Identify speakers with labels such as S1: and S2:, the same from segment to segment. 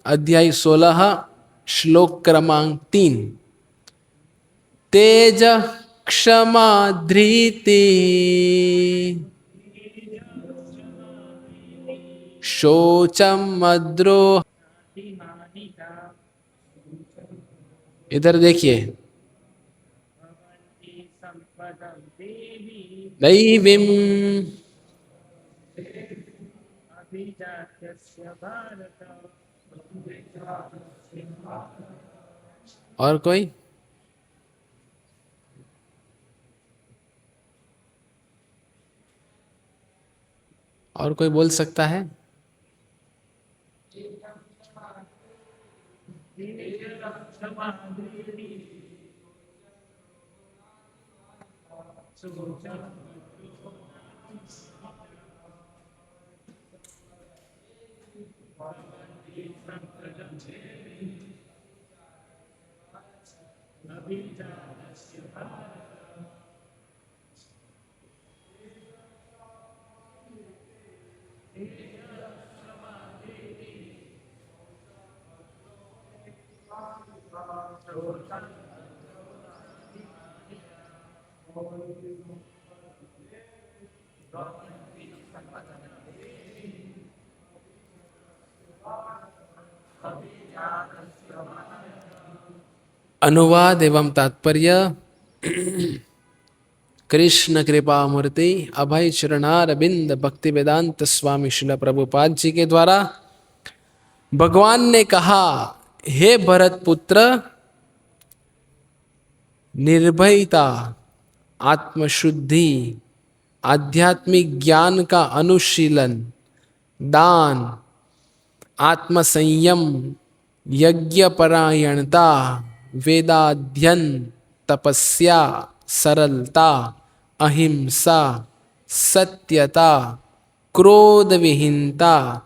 S1: अध्याय 16 श्लोक क्रमांक 3। तेज क्षमा धृति शोचम अद्रोह। इधर देखिए, दैवीम। और कोई? और कोई बोल सकता है? अनुवाद एवं तात्पर्य। कृष्ण कृपा मूर्ति अभय चरणारविंद भक्ति वेदांत स्वामी श्रील प्रभुपाद जी के द्वारा भगवान ने कहा, हे भरत पुत्र, निर्भयता, आत्मशुद्धि, आध्यात्मिक ज्ञान का अनुशीलन, दान, आत्मसंयम, यज्ञपरायणता, वेदाध्ययन, तपस्या, सरलता, अहिंसा, सत्यता, क्रोध विहीनता,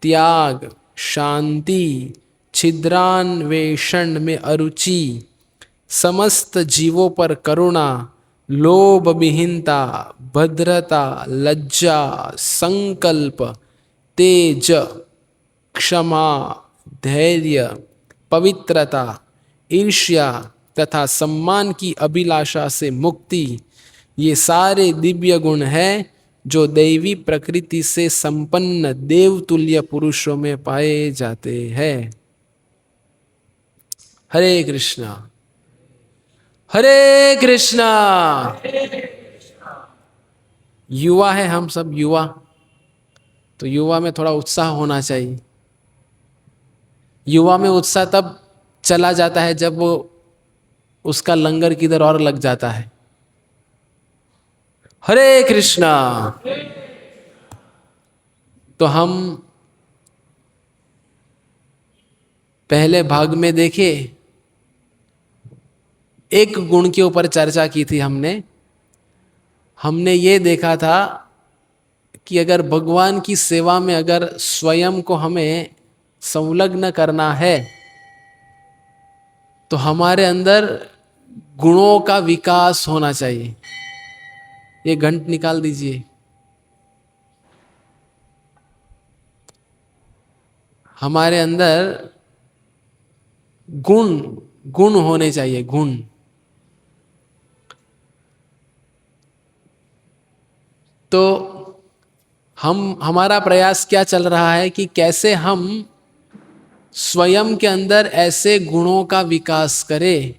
S1: त्याग, शांति, छिद्रान्वेषण में अरुचि, समस्त जीवों पर करुणा, लोभ विहीनता, भद्रता, लज्जा, संकल्प, तेज, क्षमा, धैर्य, पवित्रता, ईर्ष्या तथा सम्मान की अभिलाषा से मुक्ति, ये सारे दिव्य गुण हैं जो दैवी प्रकृति से संपन्न देवतुल्य पुरुषों में पाए जाते हैं। हरे कृष्णा, हरे कृष्णा। युवा है हम सब, युवा, तो युवा में थोड़ा उत्साह होना चाहिए। युवा में उत्साह तब चला जाता है जब वो उसका लंगर किधर और लग जाता है। हरे कृष्णा। तो हम पहले भाग में देखे, एक गुण के ऊपर चर्चा की थी हमने ये देखा था कि अगर भगवान की सेवा में अगर स्वयं को हमें संलग्न करना है तो हमारे अंदर गुणों का विकास होना चाहिए। ये घंट निकाल दीजिए। हमारे अंदर गुण गुण होने चाहिए, गुण। तो हमारा प्रयास क्या चल रहा है कि कैसे हम स्वयं के अंदर ऐसे गुणों का विकास करें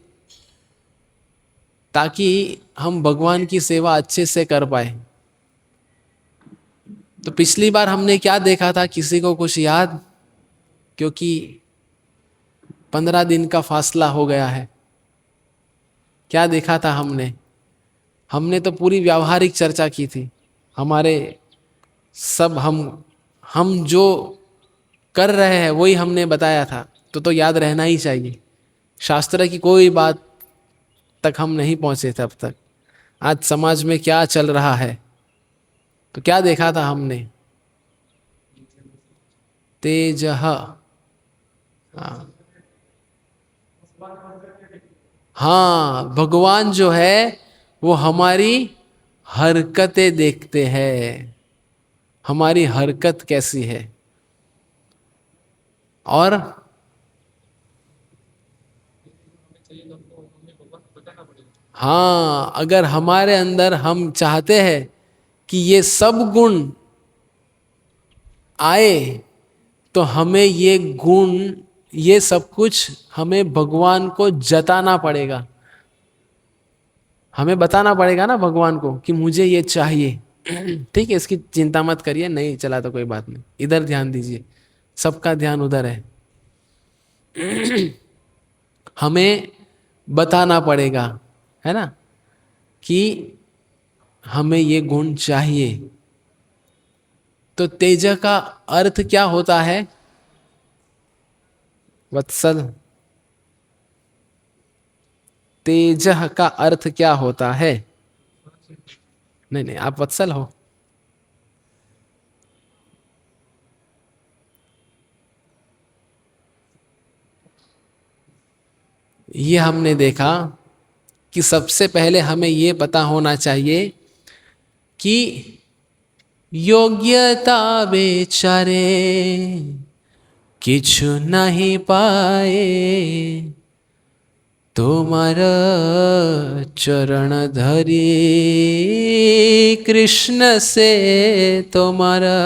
S1: ताकि हम भगवान की सेवा अच्छे से कर पाए। तो पिछली बार हमने क्या देखा था, किसी को कुछ याद? क्योंकि 15 दिन का फासला हो गया है। क्या देखा था हमने तो पूरी व्यावहारिक चर्चा की थी। हमारे सब हम जो कर रहे हैं वही हमने बताया था, तो याद रहना ही चाहिए। शास्त्र की कोई बात तक हम नहीं पहुंचे थे अब तक। आज समाज में क्या चल रहा है, तो क्या देखा था हमने? तेजः। हाँ, भगवान जो है वो हमारी हरकतें देखते हैं, हमारी हरकत कैसी है। और हाँ, अगर हमारे अंदर हम चाहते हैं कि ये सब गुण आए, तो हमें ये गुण, ये सब कुछ हमें भगवान को जताना पड़ेगा। हमें बताना पड़ेगा ना भगवान को कि मुझे ये चाहिए। ठीक है, इसकी चिंता मत करिए, नहीं चला तो कोई बात नहीं, इधर ध्यान दीजिए, सबका ध्यान उधर है। हमें बताना पड़ेगा, है ना, कि हमें ये गुण चाहिए। तो तेज का अर्थ क्या होता है वत्सल? तेज का अर्थ क्या होता है? नहीं नहीं, आप वत्सल हो। ये हमने देखा कि सबसे पहले हमें ये पता होना चाहिए कि योग्यता बेचारे किछु नहीं पाए, तुम्हार चरण धरी कृष्ण से, तुम्हारा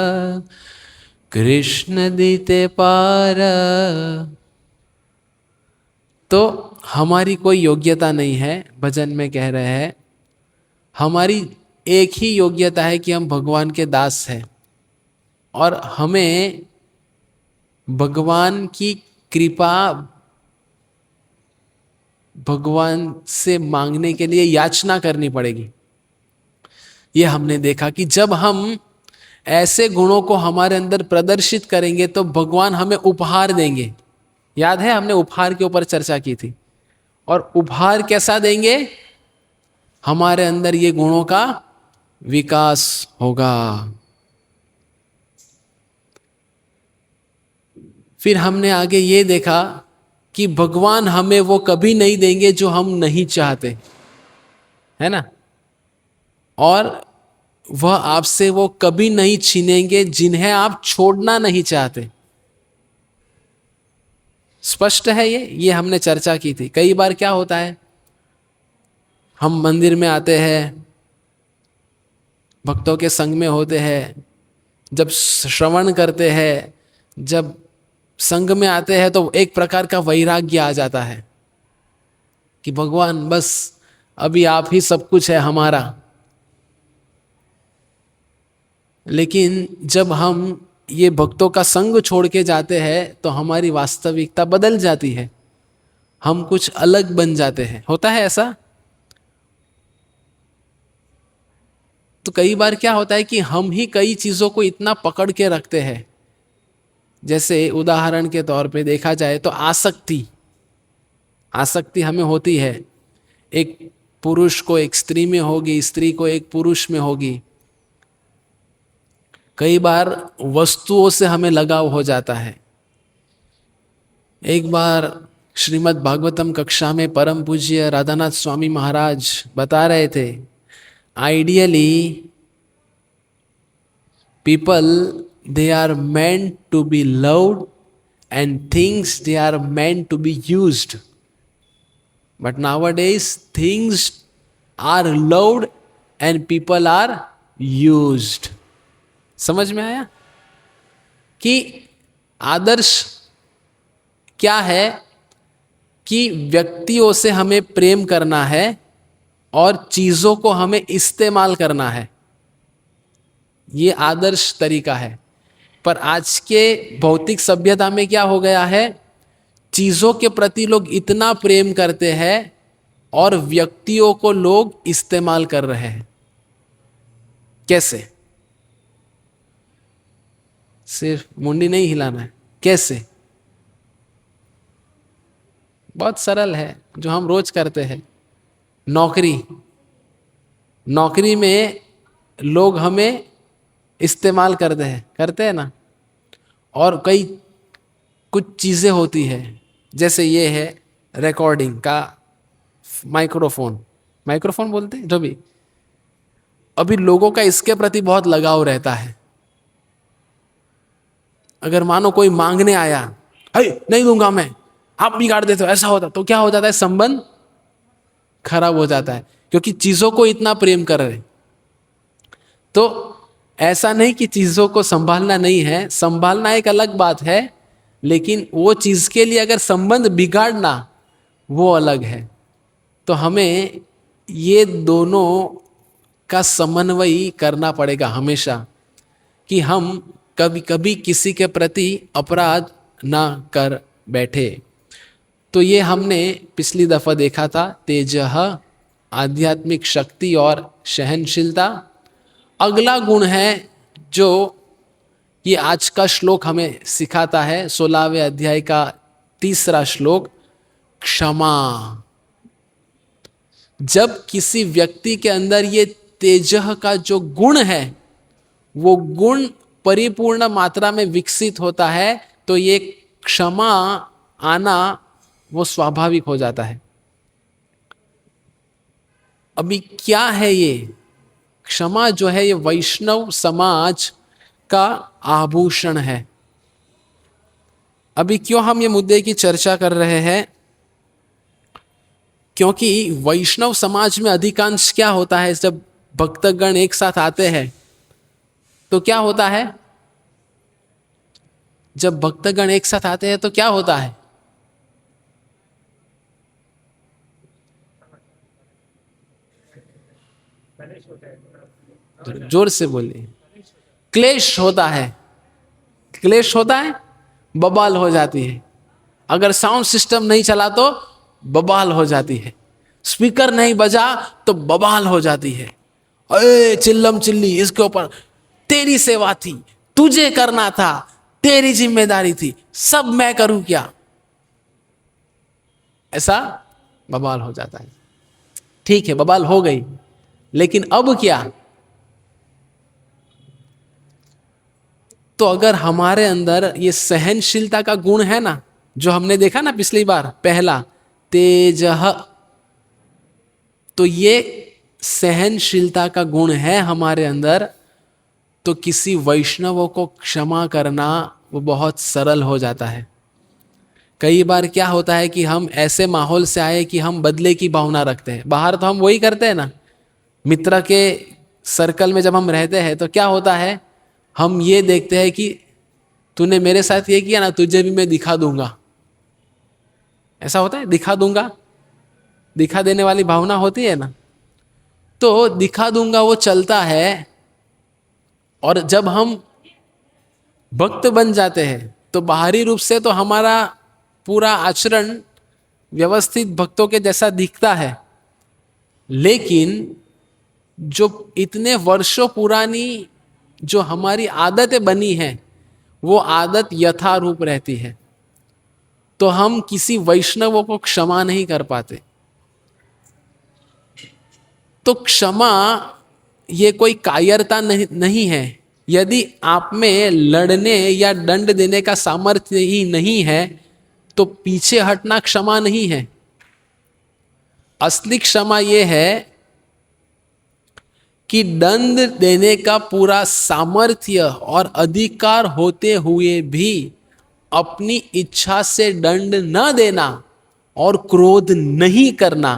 S1: कृष्ण दीते पार। तो हमारी कोई योग्यता नहीं है, भजन में कह रहे हैं। हमारी एक ही योग्यता है कि हम भगवान के दास हैं, और हमें भगवान की कृपा भगवान से मांगने के लिए याचना करनी पड़ेगी। ये हमने देखा कि जब हम ऐसे गुणों को हमारे अंदर प्रदर्शित करेंगे तो भगवान हमें उपहार देंगे। याद है, हमने उपहार के ऊपर चर्चा की थी। और उपहार कैसा देंगे? हमारे अंदर ये गुणों का विकास होगा। फिर हमने आगे ये देखा कि भगवान हमें वो कभी नहीं देंगे जो हम नहीं चाहते, है ना, और वह आपसे वो कभी नहीं छीनेंगे जिन्हें आप छोड़ना नहीं चाहते। स्पष्ट है ये हमने चर्चा की थी। कई बार क्या होता है, हम मंदिर में आते हैं, भक्तों के संग में होते हैं, जब श्रवण करते हैं, जब संग में आते हैं, तो एक प्रकार का वैराग्य आ जाता है कि भगवान बस अभी आप ही सब कुछ है हमारा। लेकिन जब हम ये भक्तों का संग छोड़ के जाते हैं तो हमारी वास्तविकता बदल जाती है, हम कुछ अलग बन जाते हैं। होता है ऐसा? तो कई बार क्या होता है कि हम ही कई चीजों को इतना पकड़ के रखते हैं। जैसे उदाहरण के तौर पे देखा जाए तो आसक्ति हमें होती है। एक पुरुष को एक स्त्री में होगी, स्त्री को एक पुरुष में होगी। कई बार वस्तुओं से हमें लगाव हो जाता है। एक बार श्रीमद् भागवतम कक्षा में परम पूज्य राधानाथ स्वामी महाराज बता रहे थे, ideally people they are meant to be loved and things they are meant to be used, but nowadays things are loved and people are used। समझ में आया कि आदर्श क्या है? कि व्यक्तियों से हमें प्रेम करना है और चीजों को हमें इस्तेमाल करना है। ये आदर्श तरीका है। पर आज के भौतिक सभ्यता में क्या हो गया है, चीजों के प्रति लोग इतना प्रेम करते हैं और व्यक्तियों को लोग इस्तेमाल कर रहे हैं। कैसे? सिर्फ मुंडी नहीं हिलाना है। कैसे? बहुत सरल है, जो हम रोज करते हैं। नौकरी में लोग हमें इस्तेमाल करते हैं ना। और कई कुछ चीजें होती है, जैसे ये है रिकॉर्डिंग का माइक्रोफोन बोलते हैं जो भी। अभी लोगों का इसके प्रति बहुत लगाव रहता है। अगर मानो कोई मांगने आया नहीं दूंगा मैं, आप बिगाड़ देते हो, ऐसा होता, तो क्या हो जाता है, संबंध खराब हो जाता है, क्योंकि चीजों को इतना प्रेम कर रहे। तो ऐसा नहीं कि चीजों को संभालना नहीं है, संभालना एक अलग बात है, लेकिन वो चीज के लिए अगर संबंध बिगाड़ना वो अलग है। तो हमें ये दोनों का समन्वय करना पड़ेगा हमेशा, कि हम कभी कभी किसी के प्रति अपराध ना कर बैठे। तो ये हमने पिछली दफा देखा था, तेजः आध्यात्मिक शक्ति और सहनशीलता। अगला गुण है जो ये आज का श्लोक हमें सिखाता है, 16वें अध्याय का 3रा श्लोक, क्षमा। जब किसी व्यक्ति के अंदर ये तेजः का जो गुण है, वो गुण परिपूर्ण मात्रा में विकसित होता है, तो ये क्षमा आना वो स्वाभाविक हो जाता है। अभी क्या है ये क्षमा जो है, ये वैष्णव समाज का आभूषण है। अभी क्यों हम ये मुद्दे की चर्चा कर रहे हैं, क्योंकि वैष्णव समाज में अधिकांश क्या होता है, जब भक्तगण एक साथ आते हैं तो क्या होता है, जब भक्तगण एक साथ आते हैं तो क्या होता है, जोर से बोलिए, क्लेश होता है। क्लेश होता है, बवाल हो जाती है। अगर साउंड सिस्टम नहीं चला तो बवाल हो जाती है, स्पीकर नहीं बजा तो बवाल हो जाती है। अरे चिल्लम चिल्ली इसके ऊपर, तेरी सेवा थी, तुझे करना था, तेरी जिम्मेदारी थी, सब मैं करूं क्या, ऐसा बवाल हो जाता है। ठीक है, बवाल हो गई, लेकिन अब क्या, तो अगर हमारे अंदर ये सहनशीलता का गुण है ना, जो हमने देखा ना पिछली बार, पहला तेजः, तो ये सहनशीलता का गुण है हमारे अंदर, तो किसी वैष्णव को क्षमा करना वो बहुत सरल हो जाता है। कई बार क्या होता है कि हम ऐसे माहौल से आए कि हम बदले की भावना रखते हैं। बाहर तो हम वही करते हैं ना, मित्र के सर्कल में जब हम रहते हैं तो क्या होता है, हम ये देखते हैं कि तूने मेरे साथ ये किया ना, तुझे भी मैं दिखा दूंगा, ऐसा होता है, दिखा दूंगा, दिखा देने वाली भावना होती है ना, तो दिखा दूंगा वो चलता है। और जब हम भक्त बन जाते हैं तो बाहरी रूप से तो हमारा पूरा आचरण व्यवस्थित भक्तों के जैसा दिखता है, लेकिन जो इतने वर्षों पुरानी जो हमारी आदतें बनी हैं, वो आदत यथारूप रहती है। तो हम किसी वैष्णव को क्षमा नहीं कर पाते। तो क्षमा ये कोई कायरता नहीं है। यदि आप में लड़ने या दंड देने का सामर्थ्य ही नहीं है तो पीछे हटना क्षमा नहीं है। असली क्षमा ये है कि दंड देने का पूरा सामर्थ्य और अधिकार होते हुए भी अपनी इच्छा से दंड न देना और क्रोध नहीं करना,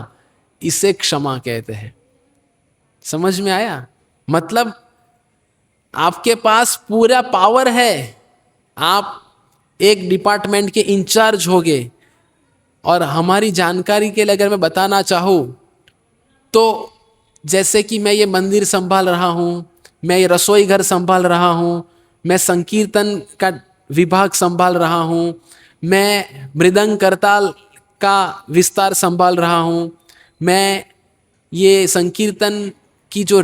S1: इसे क्षमा कहते हैं। समझ में आया? मतलब आपके पास पूरा पावर है, आप एक डिपार्टमेंट के इंचार्ज होगे, और हमारी जानकारी के लिए अगर मैं बताना चाहूँ तो जैसे कि मैं ये मंदिर संभाल रहा हूँ, मैं ये रसोई घर संभाल रहा हूँ, मैं संकीर्तन का विभाग संभाल रहा हूँ, मैं मृदंग करताल का विस्तार संभाल रहा हूँ, मैं ये संकीर्तन की जो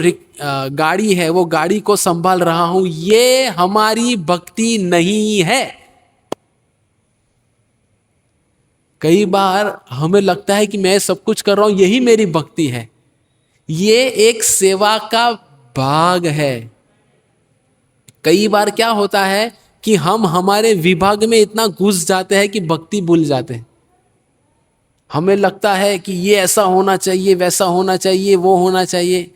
S1: गाड़ी है वो गाड़ी को संभाल रहा हूँ, ये हमारी भक्ति नहीं है। कई बार हमें लगता है कि मैं सब कुछ कर रहा हूँ, यही मेरी भक्ति है। ये एक सेवा का भाग है। कई बार क्या होता है कि हम हमारे विभाग में इतना घुस जाते हैं कि भक्ति भूल जाते हैं। हमें लगता है कि ये ऐसा होना चाहिए, वैसा होना चाहिए, वो होना चाहिए।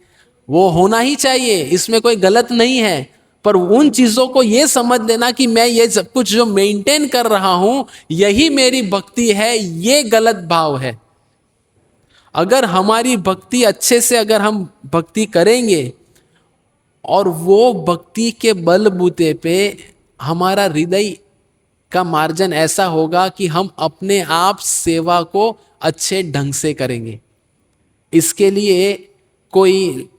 S1: वो होना ही चाहिए, इसमें कोई गलत नहीं है, पर उन चीजों को ये समझ लेना कि मैं ये सब कुछ जो मेंटेन कर रहा हूं यही मेरी भक्ति है, ये गलत भाव है। अगर हमारी भक्ति अच्छे से अगर हम भक्ति करेंगे और वो भक्ति के बलबूते पे हमारा हृदय का मार्जन ऐसा होगा कि हम अपने आप सेवा को अच्छे ढंग से करेंगे। इसके लिए कोई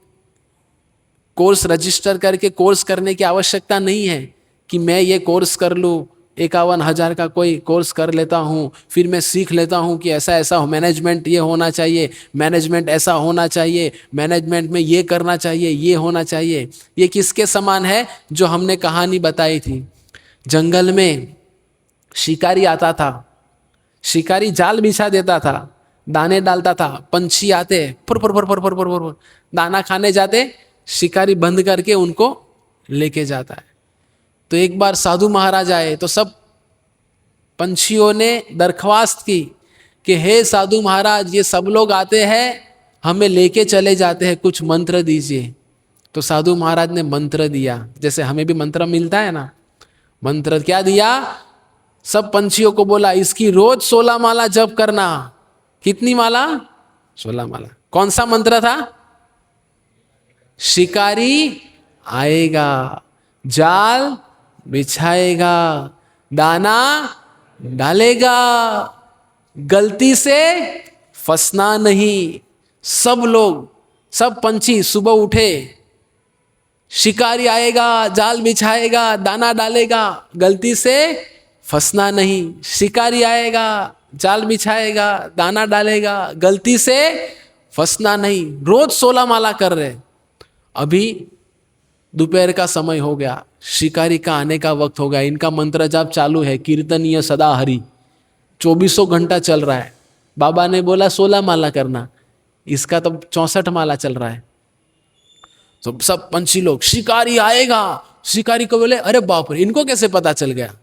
S1: कोर्स रजिस्टर करके कोर्स करने की आवश्यकता नहीं है कि मैं ये कोर्स कर लूँ, 51,000 का कोई कोर्स कर लेता हूँ, फिर मैं सीख लेता हूँ कि ऐसा ऐसा मैनेजमेंट ये होना चाहिए, मैनेजमेंट ऐसा होना चाहिए, मैनेजमेंट में ये करना चाहिए, ये होना चाहिए। ये किसके समान है? जो हमने कहानी बताई थी, जंगल में शिकारी आता था, शिकारी जाल बिछा देता था, दाने डालता था, पंछी आते फुर फुर फुर फुर फुर फुर फुर दाना खाने जाते, शिकारी बंद करके उनको लेके जाता है। तो एक बार साधु महाराज आए तो सब पंछियों ने दरख्वास्त की कि हे साधु महाराज, ये सब लोग आते हैं हमें लेके चले जाते हैं, कुछ मंत्र दीजिए। तो साधु महाराज ने मंत्र दिया, जैसे हमें भी मंत्र मिलता है ना। मंत्र क्या दिया? सब पंछियों को बोला इसकी रोज 16 माला जप करना। कितनी माला? 16 माला। कौन सा मंत्र था? शिकारी आएगा, जाल बिछाएगा, दाना डालेगा, गलती से फंसना नहीं। सब लोग, सब पंछी सुबह उठे, शिकारी आएगा, जाल बिछाएगा, दाना डालेगा, गलती से फंसना नहीं। शिकारी आएगा, जाल बिछाएगा, दाना डालेगा, गलती से फंसना नहीं। रोज 16 माला कर रहे। अभी दोपहर का समय हो गया, शिकारी का आने का वक्त हो गया। इनका मंत्र जाप चालू है, कीर्तनीय सदा हरि, 24 घंटा चल रहा है। बाबा ने बोला 16 माला करना, इसका तो 64 माला चल रहा है। तो सब पंछी लोग शिकारी आएगा, शिकारी को बोले अरे बाप रे, इनको कैसे पता चल गया?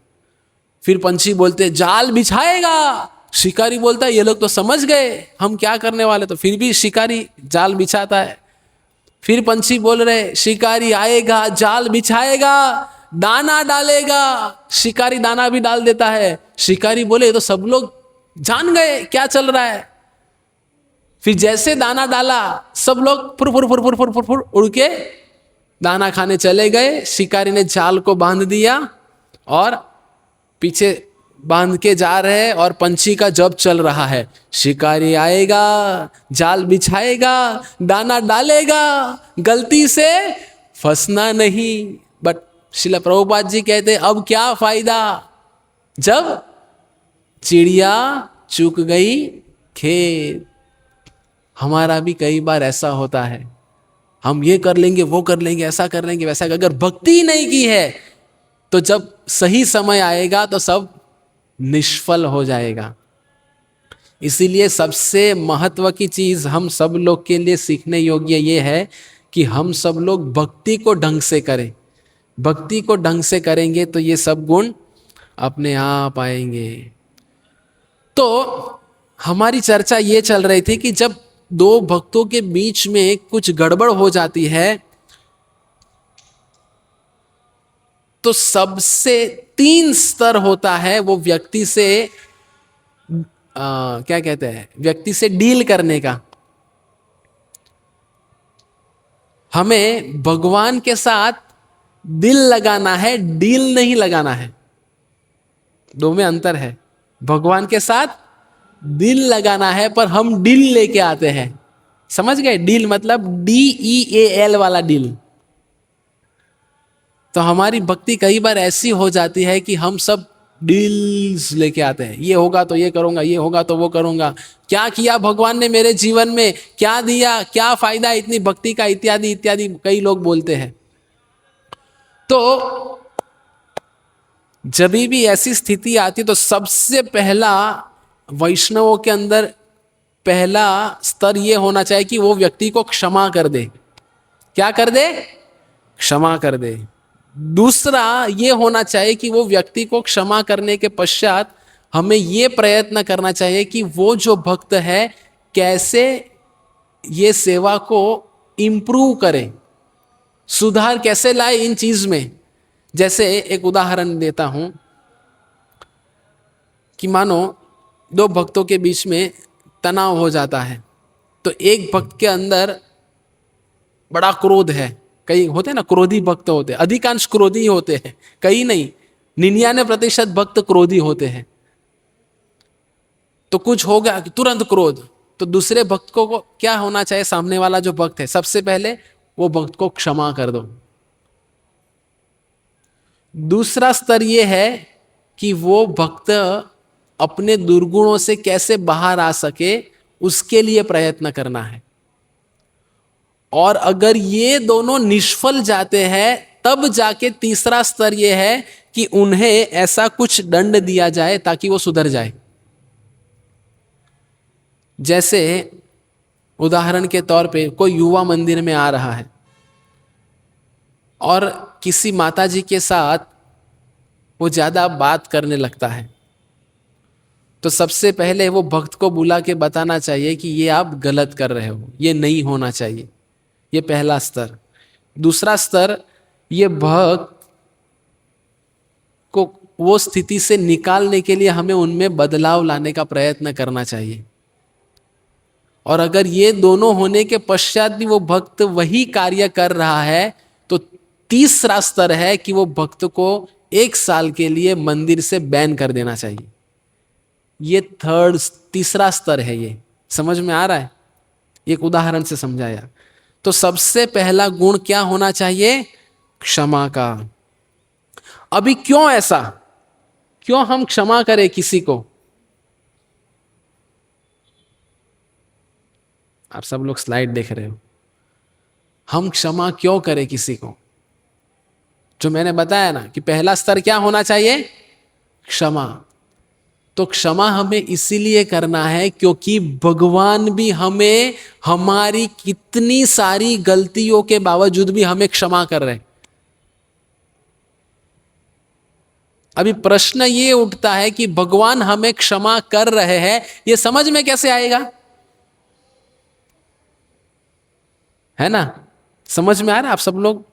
S1: फिर पंछी बोलते जाल बिछाएगा, शिकारी बोलता है ये लोग तो समझ गए हम क्या करने वाले। तो फिर भी शिकारी जाल बिछाता है। फिर पंछी बोल रहे शिकारी आएगा, जाल बिछाएगा, दाना डालेगा, शिकारी दाना भी डाल देता है। शिकारी बोले तो सब लोग जान गए क्या चल रहा है। फिर जैसे दाना डाला, सब लोग फुर फुर फुर फुर फुर फुर फुर उड़ के दाना खाने चले गए। शिकारी ने जाल को बांध दिया और पीछे बांध के जा रहे, और पंछी का जप चल रहा है। शिकारी आएगा, जाल बिछाएगा, दाना डालेगा, गलती से फंसना नहीं। बट श्रील प्रभुपाद जी कहते अब क्या फायदा जब चिड़िया चुग गई खेत। हमारा भी कई बार ऐसा होता है, हम ये कर लेंगे, वो कर लेंगे, ऐसा कर लेंगे, वैसा। अगर भक्ति ही नहीं की है तो जब सही समय आएगा तो सब निष्फल हो जाएगा। इसीलिए सबसे महत्व की चीज हम सब लोग के लिए सीखने योग्य ये है कि हम सब लोग भक्ति को ढंग से करें। भक्ति को ढंग से करेंगे तो ये सब गुण अपने आप आएंगे। तो हमारी चर्चा ये चल रही थी कि जब दो भक्तों के बीच में कुछ गड़बड़ हो जाती है तो सबसे 3 स्तर होता है वो व्यक्ति से क्या कहते हैं, व्यक्ति से डील करने का। हमें भगवान के साथ दिल लगाना है, डील नहीं लगाना है। दो में अंतर है। भगवान के साथ दिल लगाना है पर हम डील लेके आते हैं। समझ गए? डील मतलब DEAL वाला डील। तो हमारी भक्ति कई बार ऐसी हो जाती है कि हम सब डील्स लेके आते हैं। ये होगा तो ये करूंगा, ये होगा तो वो करूंगा, क्या किया भगवान ने मेरे जीवन में, क्या दिया, क्या फायदा इतनी भक्ति का, इत्यादि इत्यादि कई लोग बोलते हैं। तो जब भी ऐसी स्थिति आती तो सबसे पहला वैष्णवों के अंदर पहला स्तर ये होना चाहिए कि वो व्यक्ति को क्षमा कर दे। क्या कर दे? क्षमा कर दे। दूसरा ये होना चाहिए कि वो व्यक्ति को क्षमा करने के पश्चात हमें ये प्रयत्न करना चाहिए कि वो जो भक्त है कैसे ये सेवा को इम्प्रूव करे। सुधार कैसे लाए इन चीज में? जैसे एक उदाहरण देता हूं कि मानो दो भक्तों के बीच में तनाव हो जाता है, तो एक भक्त के अंदर बड़ा क्रोध है। कई होते हैं ना क्रोधी भक्त होते हैं, अधिकांश क्रोधी होते हैं, कई नहीं, 99% भक्त क्रोधी होते हैं। तो कुछ हो गया कि तुरंत क्रोध, तो दूसरे भक्त को क्या होना चाहिए? सामने वाला जो भक्त है, सबसे पहले वो भक्त को क्षमा कर दो। दूसरा स्तर यह है कि वो भक्त अपने दुर्गुणों से कैसे बाहर आ सके, उसके लिए प्रयत्न करना है। और अगर ये दोनों निष्फल जाते हैं, तब जाके तीसरा स्तर यह है कि उन्हें ऐसा कुछ दंड दिया जाए ताकि वो सुधर जाए। जैसे उदाहरण के तौर पे कोई युवा मंदिर में आ रहा है और किसी माताजी के साथ वो ज्यादा बात करने लगता है, तो सबसे पहले वो भक्त को बुला के बताना चाहिए कि ये आप गलत कर रहे हो, ये नहीं होना चाहिए। ये पहला स्तर। दूसरा स्तर, ये भक्त को वो स्थिति से निकालने के लिए हमें उनमें बदलाव लाने का प्रयत्न करना चाहिए। और अगर ये दोनों होने के पश्चात भी वो भक्त वही कार्य कर रहा है, तो तीसरा स्तर है कि वो भक्त को 1 साल के लिए मंदिर से बैन कर देना चाहिए। ये तीसरा स्तर है। ये समझ में आ रहा है? एक उदाहरण से समझाया। तो सबसे पहला गुण क्या होना चाहिए? क्षमा का। अभी क्यों ऐसा, क्यों हम क्षमा करें किसी को? आप सब लोग स्लाइड देख रहे हो। हम क्षमा क्यों करें किसी को? जो मैंने बताया ना कि पहला स्तर क्या होना चाहिए? क्षमा। तो क्षमा हमें इसीलिए करना है क्योंकि भगवान भी हमें हमारी कितनी सारी गलतियों के बावजूद भी हमें क्षमा कर रहे हैं। अभी प्रश्न ये उठता है कि भगवान हमें क्षमा कर रहे हैं, ये समझ में कैसे आएगा? है ना? समझ में आ रहा है आप सब लोग?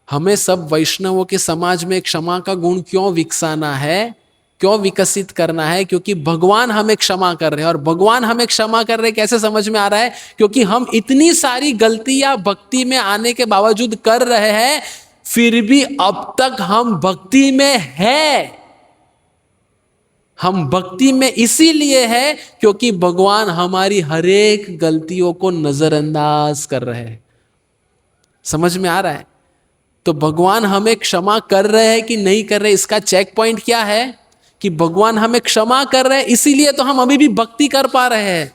S1: हमें सब वैष्णवों के समाज में क्षमा का गुण क्यों विकसाना है, क्यों विकसित करना है? क्योंकि भगवान हमें क्षमा कर रहे हैं। और भगवान हमें क्षमा कर रहे हैं कैसे समझ में आ रहा है? क्योंकि हम इतनी सारी गलतियां भक्ति में आने के बावजूद कर रहे हैं, फिर भी अब तक हम भक्ति में हैं। हम भक्ति में इसीलिए है क्योंकि भगवान हमारी हर एक गलतियों को नजरअंदाज कर रहे हैं। समझ में आ रहा है? तो भगवान हमें क्षमा कर रहे हैं कि नहीं कर रहे, इसका चेक पॉइंट क्या है? कि भगवान हमें क्षमा कर रहे हैं, इसीलिए तो हम अभी भी भक्ति कर पा रहे हैं।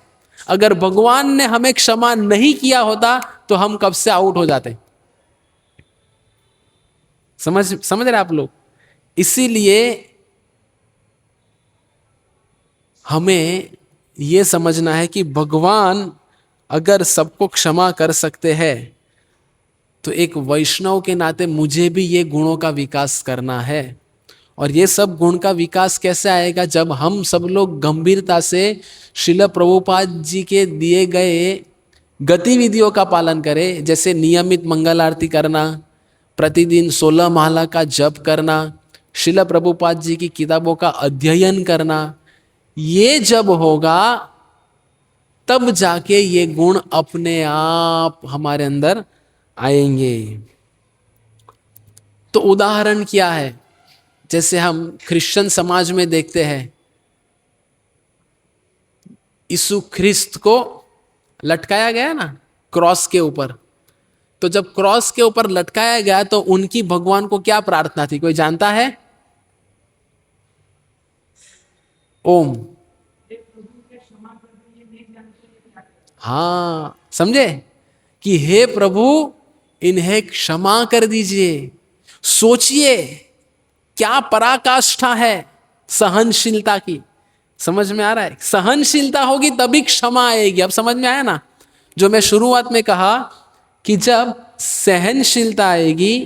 S1: अगर भगवान ने हमें क्षमा नहीं किया होता तो हम कब से आउट हो जाते। समझ रहे आप लोग? इसीलिए हमें यह समझना है कि भगवान अगर सबको क्षमा कर सकते हैं, तो एक वैष्णव के नाते मुझे भी ये गुणों का विकास करना है। और ये सब गुण का विकास कैसे आएगा? जब हम सब लोग गंभीरता से श्रील प्रभुपाद जी के दिए गए गतिविधियों का पालन करें। जैसे नियमित मंगल आरती करना, प्रतिदिन 16 माला का जप करना, श्रील प्रभुपाद जी की किताबों का अध्ययन करना। ये जब होगा तब जाके ये गुण अपने आप हमारे अंदर आएंगे। तो उदाहरण क्या है? जैसे हम क्रिश्चियन समाज में देखते हैं, यीशु ख्रिस्त को लटकाया गया ना क्रॉस के ऊपर। तो जब क्रॉस के ऊपर लटकाया गया तो उनकी भगवान को क्या प्रार्थना थी? कोई जानता है? ओम। हाँ, समझे कि हे प्रभु इन्हें क्षमा कर दीजिए। सोचिए क्या पराकाष्ठा है सहनशीलता की। समझ में आ रहा है? सहनशीलता होगी तभी क्षमा आएगी। अब समझ में आया ना? जो मैं शुरुआत में कहा कि जब सहनशीलता आएगी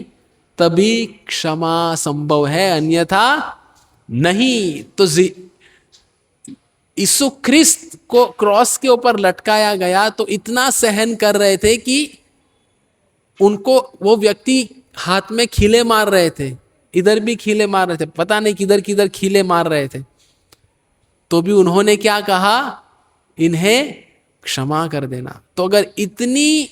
S1: तभी क्षमा संभव है, अन्यथा नहीं। तो यीशु ख्रिस्त को क्रॉस के ऊपर लटकाया गया तो इतना सहन कर रहे थे कि उनको वो व्यक्ति हाथ में खीले मार रहे थे, इधर भी खीले मार रहे थे, पता नहीं किधर किधर खीले मार रहे थे, तो भी उन्होंने क्या कहा, इन्हें क्षमा कर देना। तो अगर इतनी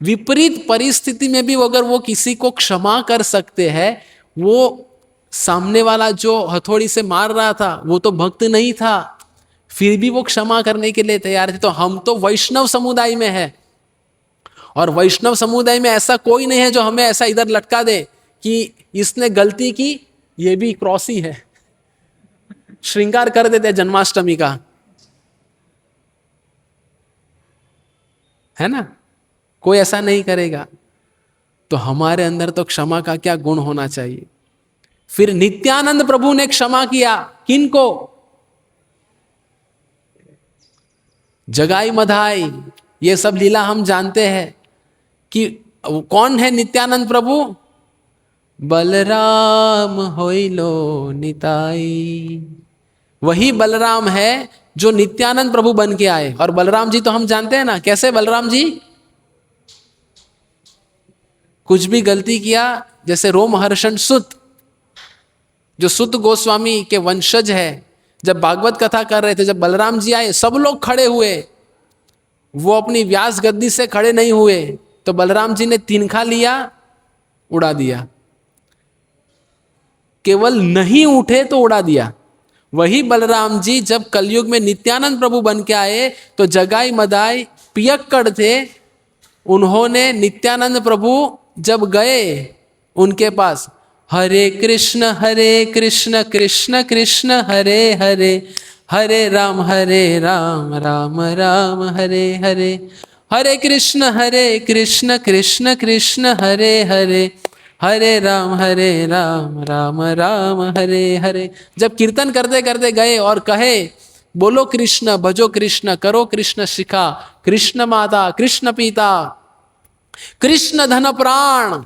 S1: विपरीत परिस्थिति में भी अगर वो किसी को क्षमा कर सकते हैं, वो सामने वाला जो हथौड़ी से मार रहा था वो तो भक्त नहीं था, फिर भी वो क्षमा करने के लिए तैयार थे। तो हम तो वैष्णव समुदाय में है, और वैष्णव समुदाय में ऐसा कोई नहीं है जो हमें ऐसा इधर लटका दे कि इसने गलती की, ये भी क्रॉस ही है, श्रृंगार कर देते हैं जन्माष्टमी का, है ना, कोई ऐसा नहीं करेगा। तो हमारे अंदर तो क्षमा का क्या गुण होना चाहिए। फिर नित्यानंद प्रभु ने क्षमा किया, किनको, जगाई मधाई, ये सब लीला हम जानते हैं कि कौन है नित्यानंद प्रभु, बलराम होइलो निताई, वही बलराम है जो नित्यानंद प्रभु बन के आए। और बलराम जी तो हम जानते हैं ना, कैसे बलराम जी, कुछ भी गलती किया, जैसे रोमहर्षण सुत, जो सुत गोस्वामी के वंशज है, जब भागवत कथा कर रहे थे, जब बलराम जी आए सब लोग खड़े हुए, वो अपनी व्यास गद्दी से खड़े नहीं हुए, तो बलराम जी ने तिनखा लिया, उड़ा दिया, केवल नहीं उठे तो उड़ा दिया। वही बलराम जी जब कलयुग में नित्यानंद प्रभु बन के आए तो जगाई मदाई पियक्कड़ थे, उन्होंने नित्यानंद प्रभु जब गए उनके पास, हरे कृष्ण कृष्ण कृष्ण हरे हरे, हरे राम राम राम हरे हरे, हरे कृष्ण कृष्ण कृष्ण हरे हरे, हरे राम राम राम हरे हरे। जब कीर्तन करते करते गए और कहे, बोलो कृष्ण, भजो कृष्ण, करो कृष्ण शिखा, कृष्ण माता, कृष्ण पिता, कृष्ण धन प्राण,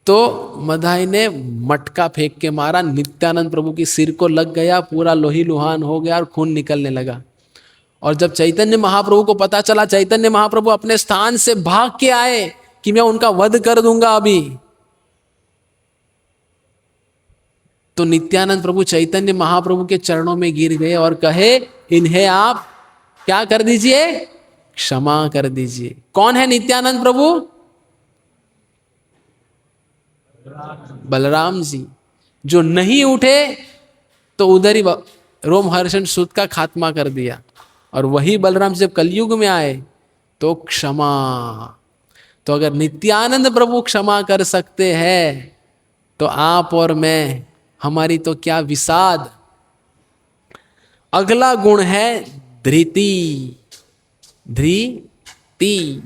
S1: तो मधाई ने मटका फेंक के मारा, नित्यानंद प्रभु की सिर को लग गया, पूरा लोही लुहान हो गया और खून निकलने लगा। और जब चैतन्य महाप्रभु को पता चला, चैतन्य महाप्रभु अपने स्थान से भाग के आए कि मैं उनका वध कर दूंगा अभी, तो नित्यानंद प्रभु चैतन्य महाप्रभु के चरणों में गिर गए और कहे, इन्हें आप क्या कर दीजिए, क्षमा कर दीजिए। कौन है नित्यानंद प्रभु, बलराम जी, जो नहीं उठे तो उधर ही रोमहर्षण सूत का खात्मा कर दिया। और वही बलराम जब कलयुग में आए तो क्षमा, तो अगर नित्यानंद प्रभु क्षमा कर सकते हैं तो आप और मैं, हमारी तो क्या विषाद। अगला गुण है धृति, धृति।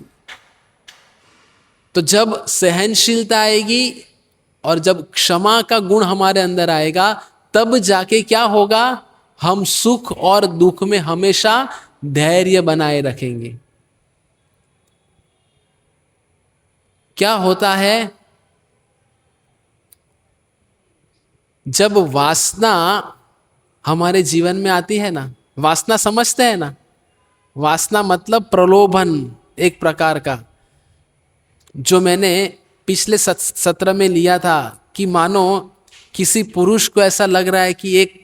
S1: तो जब सहनशीलता आएगी और जब क्षमा का गुण हमारे अंदर आएगा, तब जाके क्या होगा, हम सुख और दुख में हमेशा धैर्य बनाए रखेंगे। क्या होता है, जब वासना हमारे जीवन में आती है ना, वासना समझते हैं ना, वासना मतलब प्रलोभन एक प्रकार का, जो मैंने पिछले सत्र में लिया था कि मानो किसी पुरुष को ऐसा लग रहा है कि एक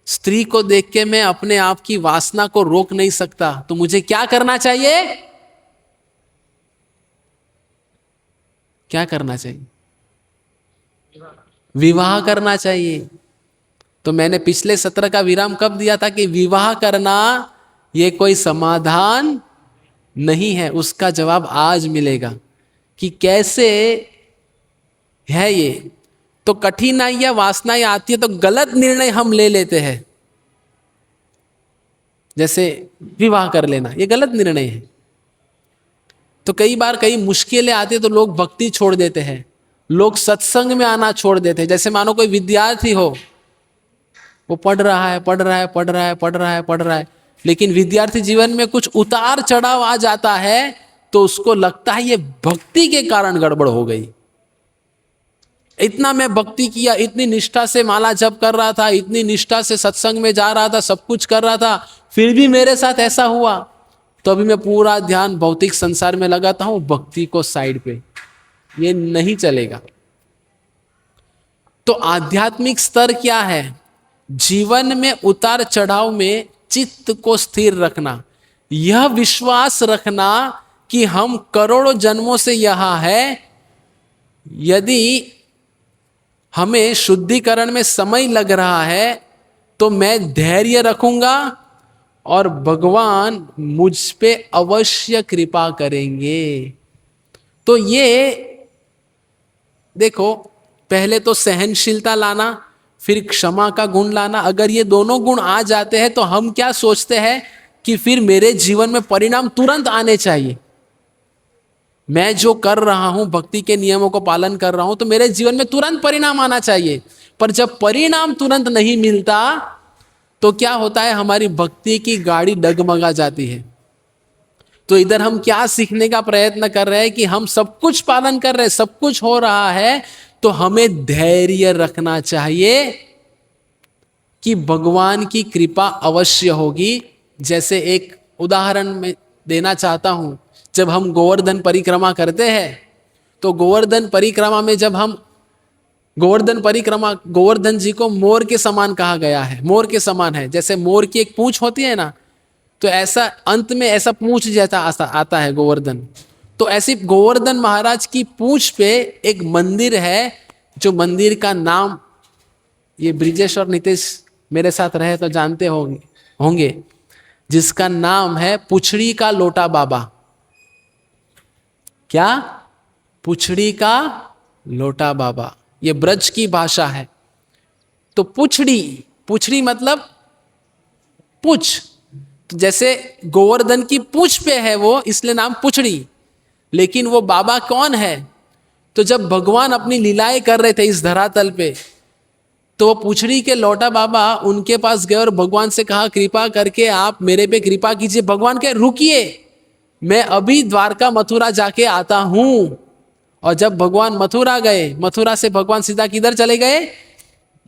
S1: स्त्री को देख के मैं अपने आप की वासना को रोक नहीं सकता, तो मुझे क्या करना चाहिए, क्या करना चाहिए, विवाह करना चाहिए। तो मैंने पिछले सत्र का विराम कब दिया था कि विवाह करना ये कोई समाधान नहीं है। उसका जवाब आज मिलेगा कि कैसे है ये। तो कठिनाइयां वासनाएं आती है तो गलत निर्णय हम ले लेते हैं, जैसे विवाह कर लेना, ये गलत निर्णय है। तो कई बार कई मुश्किलें आती है तो लोग भक्ति छोड़ देते हैं, लोग सत्संग में आना छोड़ देते हैं। जैसे मानो कोई विद्यार्थी हो, वो पढ़ रहा है, लेकिन विद्यार्थी जीवन में कुछ उतार चढ़ाव आ जाता है तो उसको लगता है ये भक्ति के कारण गड़बड़ हो गई। इतना मैं भक्ति किया, इतनी निष्ठा से माला जप कर रहा था, इतनी निष्ठा से सत्संग में जा रहा था, सब कुछ कर रहा था, फिर भी मेरे साथ ऐसा हुआ। तो अभी मैं पूरा ध्यान भौतिक संसार में लगाता हूं, भक्ति को साइड पे, ये नहीं चलेगा। तो आध्यात्मिक स्तर क्या है? जीवन में उतार चढ़ाव में चित्त को स्थिर रखना, यह विश्वास रखना कि हम करोड़ों जन्मों से यहां है। यदि हमें शुद्धिकरण में समय लग रहा है तो मैं धैर्य रखूंगा और भगवान मुझ पे अवश्य कृपा करेंगे। तो ये देखो, पहले तो सहनशीलता लाना, फिर क्षमा का गुण लाना। अगर ये दोनों गुण आ जाते हैं तो हम क्या सोचते हैं कि फिर मेरे जीवन में परिणाम तुरंत आने चाहिए। मैं जो कर रहा हूं, भक्ति के नियमों को पालन कर रहा हूं, तो मेरे जीवन में तुरंत परिणाम आना चाहिए। पर जब परिणाम तुरंत नहीं मिलता तो क्या होता है? हमारी भक्ति की गाड़ी डगमगा जाती है। तो इधर हम क्या सीखने का प्रयत्न कर रहे हैं कि हम सब कुछ पालन कर रहे हैं, सब कुछ हो रहा है, तो हमें धैर्य रखना चाहिए कि भगवान की कृपा अवश्य होगी। जैसे एक उदाहरण में देना चाहता हूं, जब हम गोवर्धन परिक्रमा करते हैं तो गोवर्धन परिक्रमा में जब हम गोवर्धन जी को मोर के समान कहा गया है, मोर के समान है। जैसे मोर की एक पूंछ होती है ना, तो ऐसा अंत में ऐसा पूंछ जैसा आता है गोवर्धन। तो ऐसी गोवर्धन महाराज की पूंछ पे एक मंदिर है, जो मंदिर का नाम, ये ब्रिजेश और नितेश मेरे साथ रहे तो जानते होंगे, जिसका नाम है पुछड़ी का लोटा बाबा। क्या? पुछड़ी का लोटा बाबा, ये ब्रज की भाषा है। तो पुछड़ी मतलब पूछ, तो जैसे गोवर्धन की पूछ पे है वो, इसलिए नाम पुछड़ी। लेकिन वो बाबा कौन है? तो जब भगवान अपनी लीलाएं कर रहे थे इस धरातल पे, तो वो पुछड़ी के लौटा बाबा उनके पास गए और भगवान से कहा, कृपा करके आप मेरे पे कृपा कीजिए। भगवान कहे, रुकिए, मैं अभी द्वारका मथुरा जाके आता हूं। और जब भगवान मथुरा गए, मथुरा से भगवान सीधा किधर चले गए?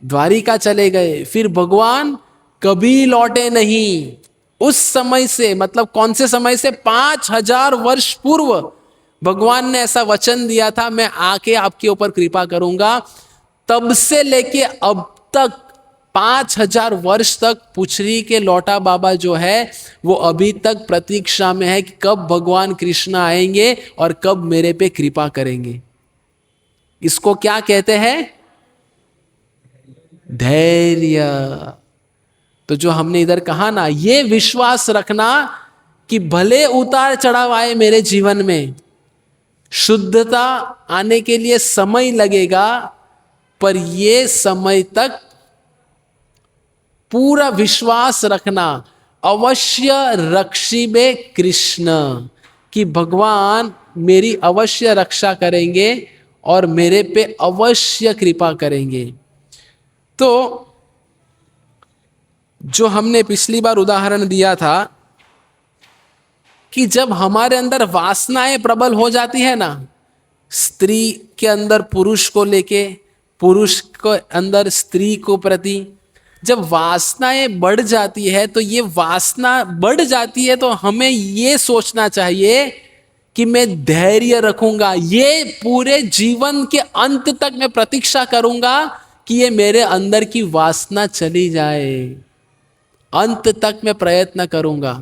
S1: द्वारिका चले गए। फिर भगवान कभी लौटे नहीं। उस समय से, मतलब कौन से समय से? 5000 वर्ष पूर्व भगवान ने ऐसा वचन दिया था, मैं आके आपके ऊपर कृपा करूंगा। तब से लेके अब तक 5000 वर्ष तक पुछड़ी के लौटा बाबा जो है वो अभी तक प्रतीक्षा में है कि कब भगवान कृष्ण आएंगे और कब मेरे पे कृपा करेंगे। इसको क्या कहते हैं? धैर्य। तो जो हमने इधर कहा ना, ये विश्वास रखना कि भले उतार चढ़ाव आए मेरे जीवन में, शुद्धता आने के लिए समय लगेगा, पर ये समय तक पूरा विश्वास रखना, अवश्य रक्षिबे कृष्ण, कि भगवान मेरी अवश्य रक्षा करेंगे और मेरे पे अवश्य कृपा करेंगे। तो जो हमने पिछली बार उदाहरण दिया था कि जब हमारे अंदर वासनाएं प्रबल हो जाती है ना, स्त्री के अंदर पुरुष को लेके, पुरुष के अंदर स्त्री को प्रति, जब वासनाएं बढ़ जाती है, तो ये वासना बढ़ जाती है तो हमें ये सोचना चाहिए कि मैं धैर्य रखूंगा, ये पूरे जीवन के अंत तक मैं प्रतीक्षा करूंगा कि ये मेरे अंदर की वासना चली जाए। अंत तक मैं प्रयत्न करूंगा।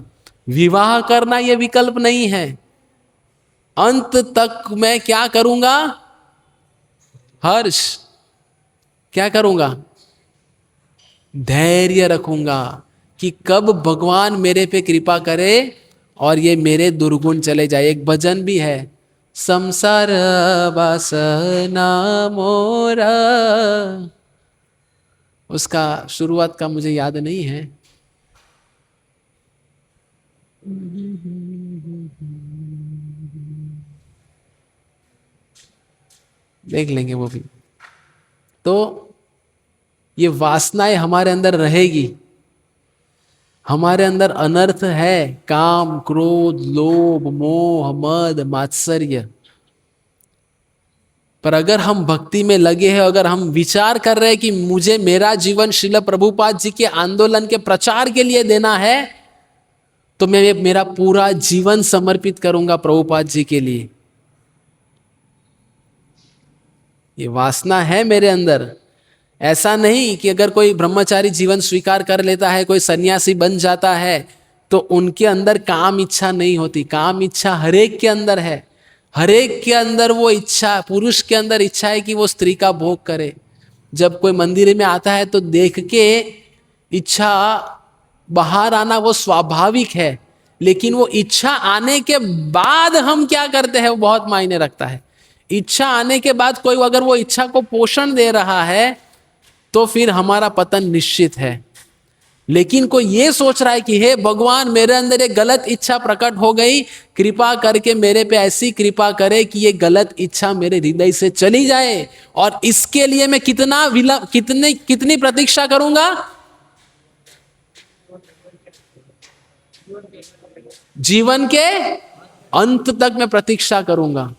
S1: विवाह करना यह विकल्प नहीं है। अंत तक मैं क्या करूंगा? हर्ष, क्या करूंगा? धैर्य रखूंगा कि कब भगवान मेरे पे कृपा करे और ये मेरे दुर्गुण चले जाए। एक भजन भी है, संसार वासना मोरा, उसका शुरुआत का मुझे याद नहीं है। देख लेंगे वो भी। तो ये वासनाएं हमारे अंदर रहेगी, हमारे अंदर अनर्थ है, काम, क्रोध, लोभ, मोह, मद, मात्सर्य। पर अगर हम भक्ति में लगे हैं, अगर हम विचार कर रहे हैं कि मुझे मेरा जीवन श्रील प्रभुपाद जी के आंदोलन के प्रचार के लिए देना है, तो मैं मेरा पूरा जीवन समर्पित करूंगा प्रभुपाद जी के लिए। ये वासना है मेरे अंदर। ऐसा नहीं कि अगर कोई ब्रह्मचारी जीवन स्वीकार कर लेता है, कोई सन्यासी बन जाता है, तो उनके अंदर काम इच्छा नहीं होती। काम इच्छा हरेक के अंदर है। हरेक के अंदर वो इच्छा, पुरुष के अंदर इच्छा है कि वो स्त्री का भोग करे। जब कोई मंदिर में आता है तो देख के इच्छा बाहर आना वो स्वाभाविक है, लेकिन वो इच्छा आने के बाद हम क्या करते हैं वो बहुत मायने रखता है। इच्छा आने के बाद कोई अगर वो इच्छा को पोषण दे रहा है तो फिर हमारा पतन निश्चित है। लेकिन कोई ये सोच रहा है कि हे भगवान, मेरे अंदर एक गलत इच्छा प्रकट हो गई, कृपा करके मेरे पे ऐसी कृपा करे कि ये गलत इच्छा मेरे हृदय से चली जाए, और इसके लिए मैं कितनी प्रतीक्षा करूंगा? जीवन के अंत तक मैं प्रतीक्षा करूंगा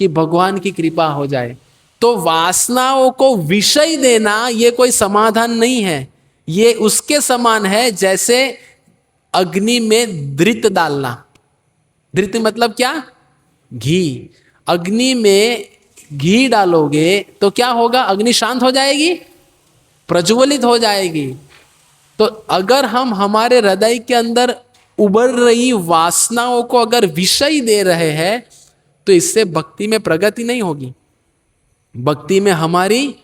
S1: कि भगवान की कृपा हो जाए। तो वासनाओं को विषय देना ये कोई समाधान नहीं है। ये उसके समान है जैसे अग्नि में धृत डालना। धृत मतलब क्या? घी। अग्नि में घी डालोगे तो क्या होगा? अग्नि शांत हो जाएगी, प्रज्वलित हो जाएगी। तो अगर हम हमारे हृदय के अंदर उभर रही वासनाओं को अगर विषय दे रहे हैं तो इससे भक्ति में प्रगति नहीं होगी। भक्ति में हमारी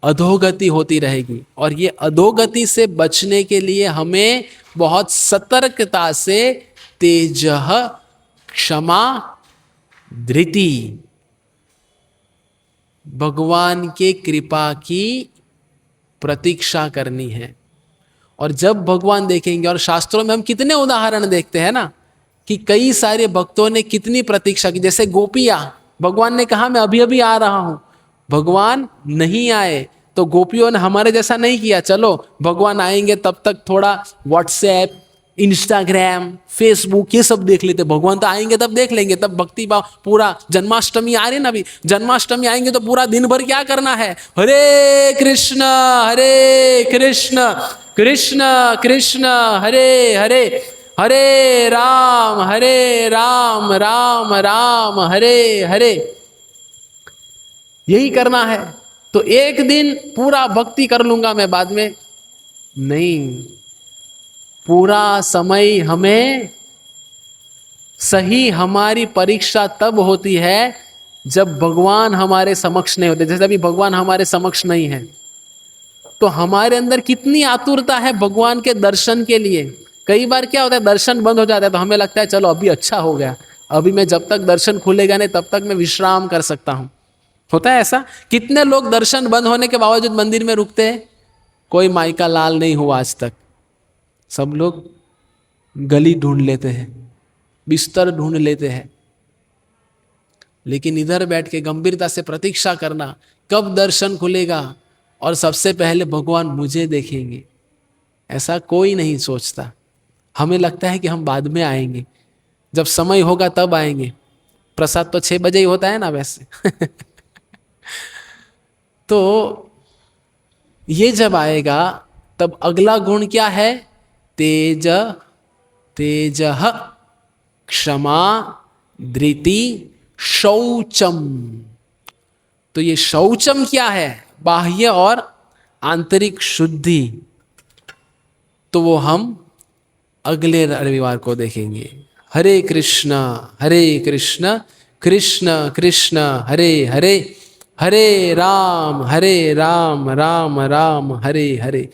S1: अधोगति होती रहेगी। और ये अधोगति से बचने के लिए हमें बहुत सतर्कता से तेजः, क्षमा, धृति, भगवान के कृपा की प्रतीक्षा करनी है। और जब भगवान देखेंगे, और शास्त्रों में हम कितने उदाहरण देखते हैं ना कि कई सारे भक्तों ने कितनी प्रतीक्षा की। जैसे गोपियां, भगवान ने कहा मैं अभी अभी आ रहा हूं, भगवान नहीं आए तो गोपियों ने हमारे जैसा नहीं किया, चलो भगवान आएंगे तब तक थोड़ा व्हाट्सएप, इंस्टाग्राम, फेसबुक ये सब देख लेते। भगवान तो आएंगे तब देख लेंगे, तब भक्ति भाव पूरा। जन्माष्टमी आ रही ना, अभी जन्माष्टमी आएंगे तो पूरा दिन भर क्या करना है? हरे कृष्ण कृष्ण कृष्ण हरे हरे, हरे राम राम राम हरे हरे, यही करना है। तो एक दिन पूरा भक्ति कर लूंगा मैं बाद में, नहीं। पूरा समय हमें सही, हमारी परीक्षा तब होती है जब भगवान हमारे समक्ष नहीं होते। जैसे अभी भगवान हमारे समक्ष नहीं है तो हमारे अंदर कितनी आतुरता है भगवान के दर्शन के लिए। कई बार क्या होता है, दर्शन बंद हो जाता है तो हमें लगता है चलो अभी अच्छा हो गया, अभी मैं जब तक दर्शन खुलेगा नहीं तब तक मैं विश्राम कर सकता हूं। होता है ऐसा? कितने लोग दर्शन बंद होने के बावजूद मंदिर में रुकते हैं? कोई माई का लाल नहीं हुआ आज तक। सब लोग गली ढूंढ लेते हैं, बिस्तर ढूंढ लेते हैं। लेकिन इधर बैठ के गंभीरता से प्रतीक्षा करना कब दर्शन खुलेगा और सबसे पहले भगवान मुझे देखेंगे, ऐसा कोई नहीं सोचता। हमें लगता है कि हम बाद में आएंगे, जब समय होगा तब आएंगे। प्रसाद तो 6 बजे ही होता है ना वैसे। तो ये जब आएगा तब अगला गुण क्या है? तेजः, क्षमा, धृति, शौचम। तो ये शौचम क्या है? बाह्य और आंतरिक शुद्धि। तो वो हम अगले रविवार को देखेंगे। हरे कृष्ण कृष्ण कृष्ण हरे हरे, हरे राम राम राम हरे हरे।